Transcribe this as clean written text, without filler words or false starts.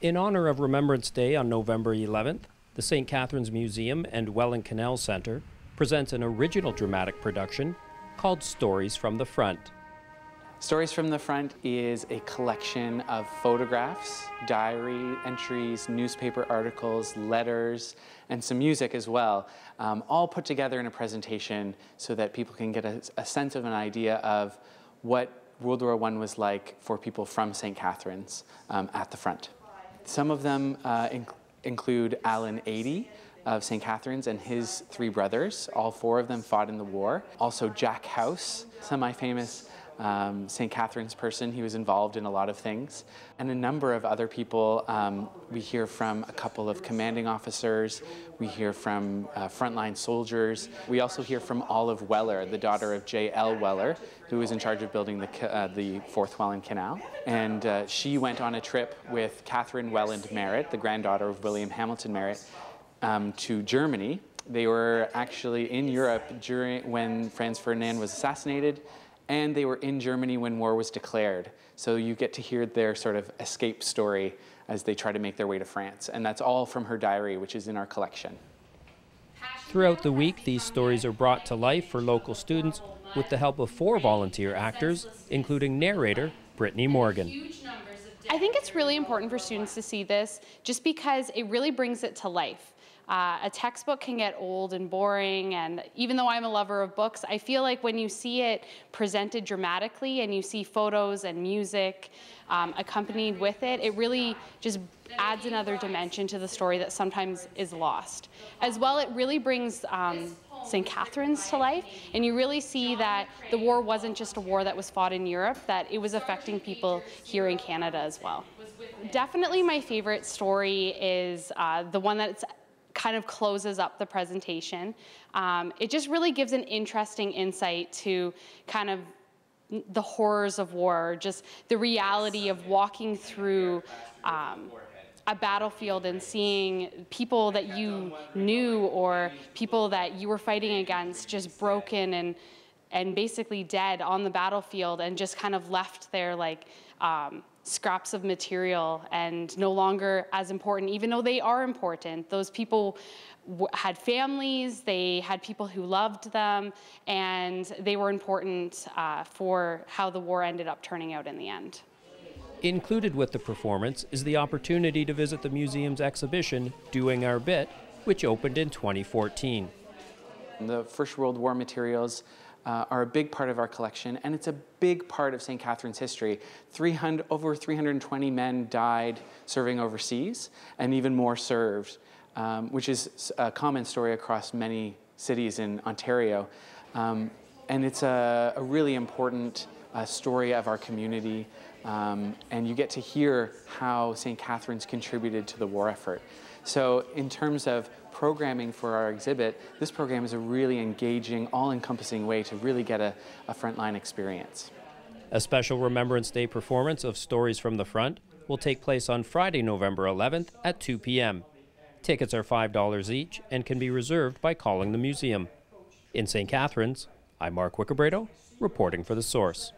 In honor of Remembrance Day on November 11th, the St. Catharines Museum and Welland Canals Center presents an original dramatic production called Stories from the Front. Stories from the Front is a collection of photographs, diary entries, newspaper articles, letters, and some music as well, all put together in a presentation so that people can get a sense of an idea of what World War I was like for people from St. Catharines at the front. Some of them include Alan Adie of St. Catharines and his three brothers. All four of them fought in the war. Also Jack House, semi-famous St. Catharines person. He was involved in a lot of things. And a number of other people. We hear from a couple of commanding officers. We hear from frontline soldiers. We also hear from Olive Weller, the daughter of J.L. Weller, who was in charge of building the Fourth Welland Canal. And she went on a trip with Catherine Welland Merritt, the granddaughter of William Hamilton Merritt, to Germany. They were actually in Europe when Franz Ferdinand was assassinated, and they were in Germany when war was declared. So you get to hear their sort of escape story as they try to make their way to France. And that's all from her diary, which is in our collection. Throughout the week, these stories are brought to life for local students with the help of 4 volunteer actors, including narrator Brittany Morgan. I think it's really important for students to see this just because it really brings it to life. A textbook can get old and boring, and even though I'm a lover of books, I feel like when you see it presented dramatically and you see photos and music accompanied with it, it really just adds another dimension to the story that sometimes is lost. As well, it really brings St. Catharines to life, and you really see that the war wasn't just a war that was fought in Europe, that it was affecting people here in Canada as well. Definitely my favorite story is the one that's kind of closes up the presentation. It just really gives an interesting insight to kind of the horrors of war, just the reality of walking through a battlefield and seeing people that you knew or people that you were fighting against just broken and basically dead on the battlefield and just kind of left there like scraps of material and no longer as important, even though they are important. Those people had families, they had people who loved them, and they were important for how the war ended up turning out in the end. Included with the performance is the opportunity to visit the museum's exhibition, Doing Our Bit, which opened in 2014. The First World War materials are a big part of our collection, and it's a big part of St. Catharines' history. Over 320 men died serving overseas, and even more served, which is a common story across many cities in Ontario. And it's a really important story of our community, and you get to hear how St. Catharines contributed to the war effort. So in terms of programming for our exhibit, this program is a really engaging, all-encompassing way to really get a frontline experience. A special Remembrance Day performance of Stories from the Front will take place on Friday, November 11th at 2 p.m. Tickets are $5 each and can be reserved by calling the museum. In St. Catharines, I'm Mark Wickebrado, reporting for The Source.